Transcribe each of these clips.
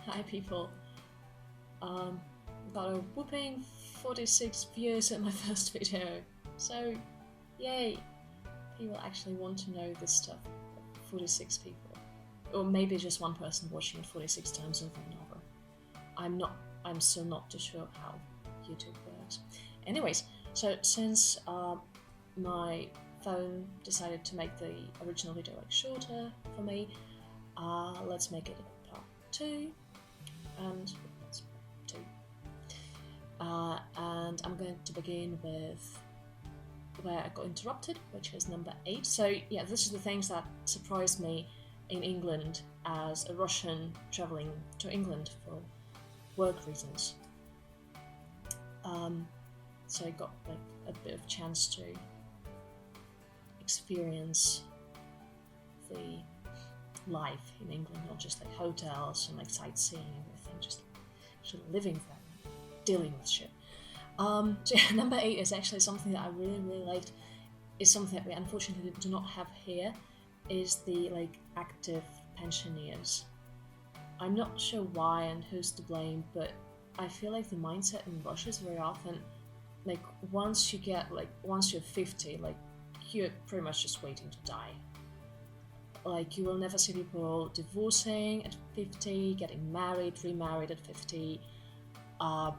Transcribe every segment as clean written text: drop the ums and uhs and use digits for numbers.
Hi people. Um, got a whooping 46 views at my first video. So, yay! People actually want to know this stuff. 46 people. Or maybe just one person watching it 46 times over and over. I'm still not too sure how YouTube works. Anyways, so since my phone decided to make the original video like shorter for me, let's make it part 2. And that's 2. And I'm going to begin with where I got interrupted, which is number 8. So yeah, this is the things that surprised me in England as a Russian traveling to England for work reasons. So I got like a bit of chance to experience the life in England, not just like hotels and like sightseeing and everything, just actually living there, dealing with shit. So yeah, number 8 is actually something that I really liked. Is something that we unfortunately do not have here. Is the like active pensioners. I'm not sure why and who's to blame, but I feel like the mindset in Russia is very often like once you're 50, like you're pretty much just waiting to die. Like you will never see people divorcing at 50, getting married, remarried at 50. I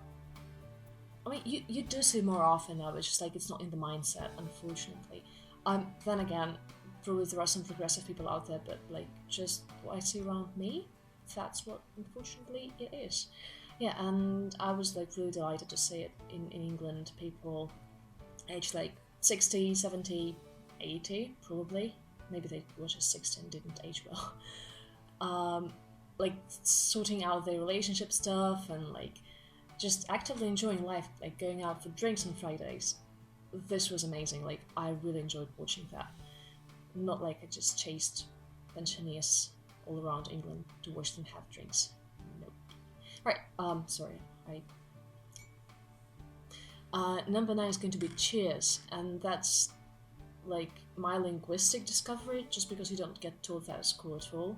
mean, you do see more often now, but just like it's not in the mindset, unfortunately. Then again, probably there are some progressive people out there, but like just what I see around me, that's what unfortunately it is. Yeah, and I was like really delighted to see it in England, people aged like 60, 70, 80 probably. Maybe they were just 60 and didn't age well. Like sorting out their relationship stuff and like just actively enjoying life, like going out for drinks on Fridays. This was amazing. Like I really enjoyed watching that. Not like I just chased pensioners all around England to watch them have drinks. Nope. Right. Sorry. Number 9 is going to be cheers, and that's like my linguistic discovery. Just because you don't get told that at school at all,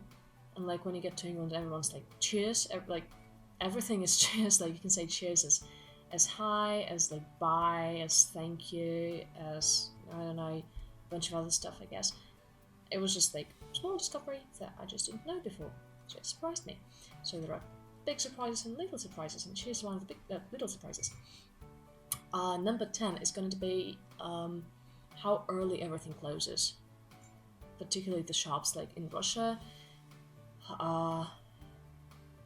and like when you get to England, everyone's like cheers. Like everything is cheers. Like you can say cheers as hi, as like bye, as thank you, as I don't know, a bunch of other stuff. I guess it was just like small discovery that I just didn't know before, so it surprised me. So there are big surprises and little surprises, and cheers is one of the big little surprises. Number 10 is going to be how early everything closes, particularly the shops. Like in Russia,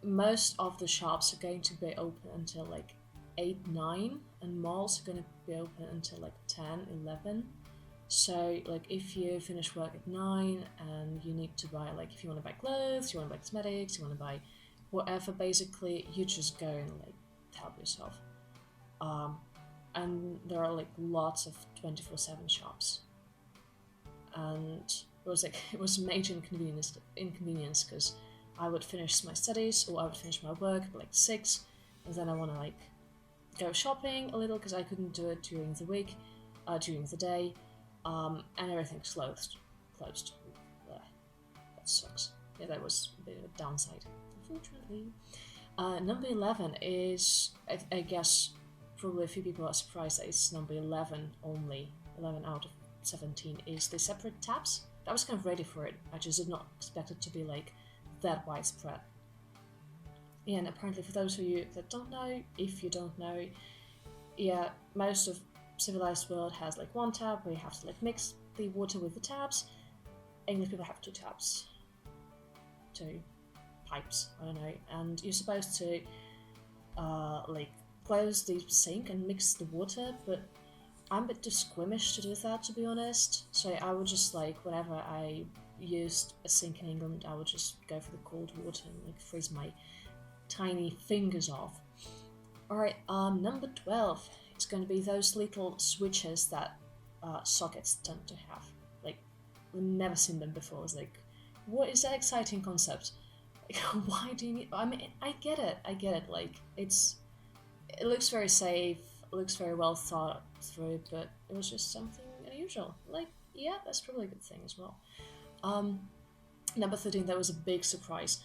most of the shops are going to be open until like 8, 9, and malls are going to be open until like 10, 11. So like if you finish work at 9 and you need to buy, like if you want to buy clothes, you want to buy cosmetics, you want to buy whatever, basically you just go and like help yourself. And there are like lots of 24/7 shops, and it was a major inconvenience because I would finish my studies or I would finish my work at like 6, and then I want to like go shopping a little because I couldn't do it during the week, during the day, and everything's closed. That sucks. Yeah, that was a bit of a downside, unfortunately. Number 11 is, I guess, probably a few people are surprised that it's number 11 only. 11 out of 17 is the separate tabs. I was kind of ready for it. I just did not expect it to be like that widespread. Yeah, and apparently for those of you that don't know, if you don't know, yeah, most of civilized world has like one tab where you have to like mix the water with the tabs. English people have 2 tabs. 2 pipes, I don't know, and you're supposed to like close the sink and mix the water, but I'm a bit too squeamish to do that, to be honest. So I would just like, whenever I used a sink in England, I would just go for the cold water and like freeze my tiny fingers off. Alright, number 12, it's going to be those little switches that sockets tend to have. Like, I've never seen them before. It's like, what is that exciting concept? Like, why do you need... I mean, I get it, like, it looks very safe, looks very well thought through, but it was just something unusual. Like, yeah, that's probably a good thing as well. Number 13, that was a big surprise.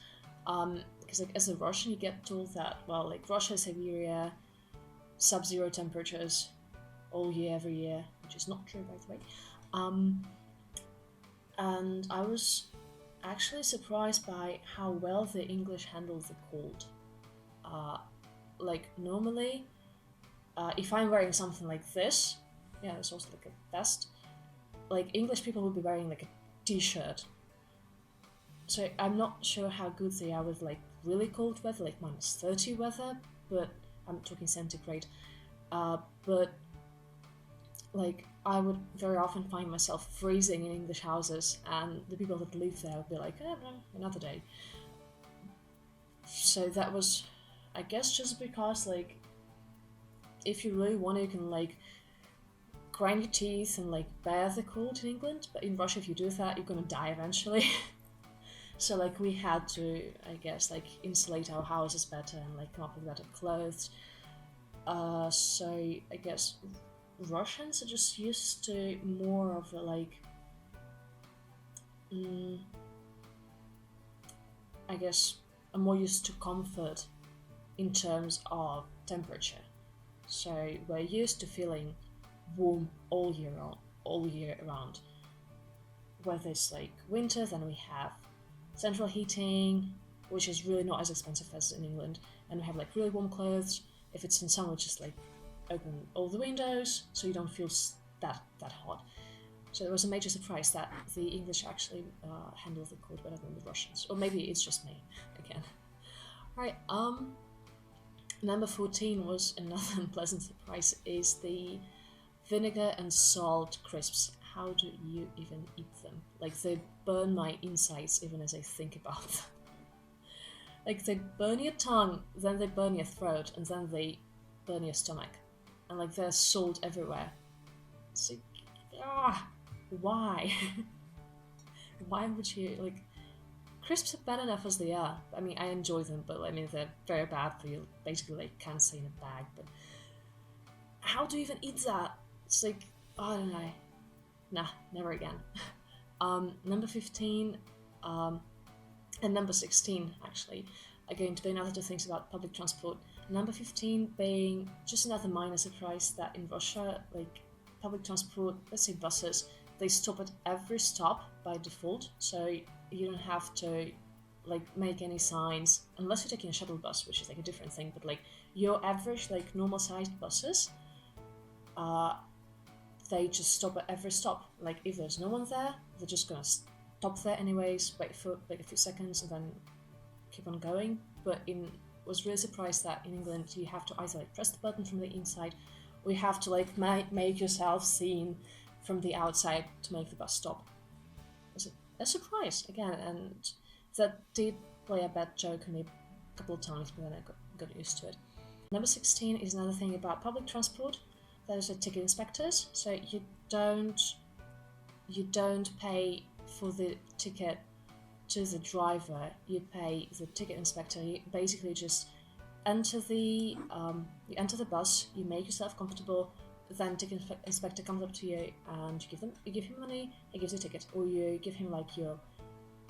Because like as a Russian, you get told that, well, like Russia, Siberia, sub-zero temperatures all year, every year, which is not true, by the way. And I was actually surprised by how well the English handle the cold. Like normally, if I'm wearing something like this, yeah, it's also like a vest. Like English people would be wearing like a t-shirt. So I'm not sure how good they are with like really cold weather, like -30 weather, but I'm talking centigrade. But like I would very often find myself freezing in English houses, and the people that live there would be like, no, another day. So that was, I guess, just because like if you really want to, you can like grind your teeth and like bear the cold in England, but in Russia, if you do that, you're gonna die eventually. So like we had to, I guess, like insulate our houses better and like come up with better clothes. So I guess Russians are just used to more of a like, I guess, are more used to comfort in terms of temperature. So we're used to feeling warm all year around. Whether it's like winter, then we have central heating, which is really not as expensive as in England, and we have like really warm clothes. If it's in summer, just like open all the windows so you don't feel that hot. So it was a major surprise that the English actually handle the cold better than the Russians, or maybe it's just me again. Right. Number 14 was another unpleasant surprise. Is the vinegar and salt crisps. How do you even eat them? Like they burn my insides even as I think about them. Like they burn your tongue, then they burn your throat, and then they burn your stomach. And like there's salt everywhere. It's like, why? Why would you, like, crisps are bad enough as they are. I mean, I enjoy them, but I mean, they're very bad for you. Basically, like, can't stay in a bag, but how do you even eat that? It's like, I don't know. Nah, never again. Number 15, and number 16, actually, are going to be another two things about public transport. Number 15 being just another minor surprise that in Russia, like, public transport, let's say buses, they stop at every stop by default, so you don't have to, like, make any signs, unless you're taking a shuttle bus, which is, like, a different thing, but, like, your average, like, normal-sized buses, they just stop at every stop. Like, if there's no one there, they're just gonna stop there anyways, wait for like a few seconds, and then keep on going. But was really surprised that in England you have to either like press the button from the inside, or you have to like make yourself seen from the outside to make the bus stop. It was a surprise again, and that did play a bad joke on me a couple of times, but then I got used to it. Number 16 is another thing about public transport. Those are ticket inspectors, so you don't pay for the ticket to the driver. You pay the ticket inspector. You basically just enter the bus. You make yourself comfortable. Then ticket inspector comes up to you and you give him money. He gives you a ticket, or you give him like your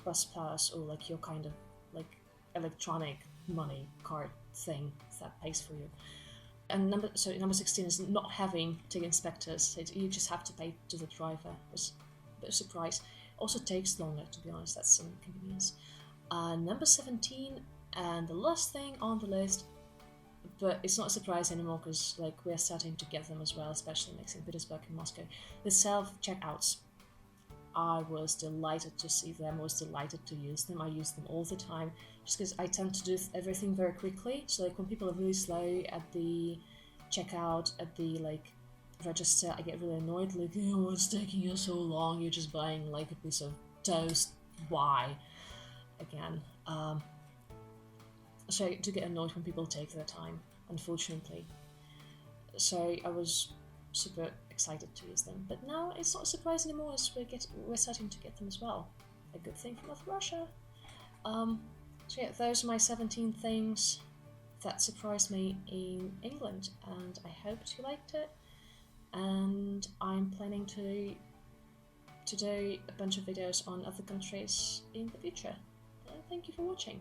bus pass or like your kind of like electronic money card thing that pays for you. And number 16 is not having ticket inspectors. So you just have to pay to the driver. It was a bit of a surprise. Also takes longer, to be honest. That's some inconvenience. Number 17, and the last thing on the list, but it's not a surprise anymore because like we're starting to get them as well, especially in like St. Petersburg and Moscow. The self-checkouts. I was delighted to see them. I was delighted to use them. I use them all the time just because I tend to do everything very quickly. So like when people are really slow at the checkout, at the like register, I get really annoyed. Like, oh, what's taking you so long? You're just buying like a piece of toast. Why? Again. So I do get annoyed when people take their time, unfortunately. So I was super excited to use them, but now it's not a surprise anymore as we're starting to get them as well. A good thing from North Russia. So yeah, those are my 17 things that surprised me in England, and I hoped you liked it. And I'm planning to do a bunch of videos on other countries in the future. Thank you for watching.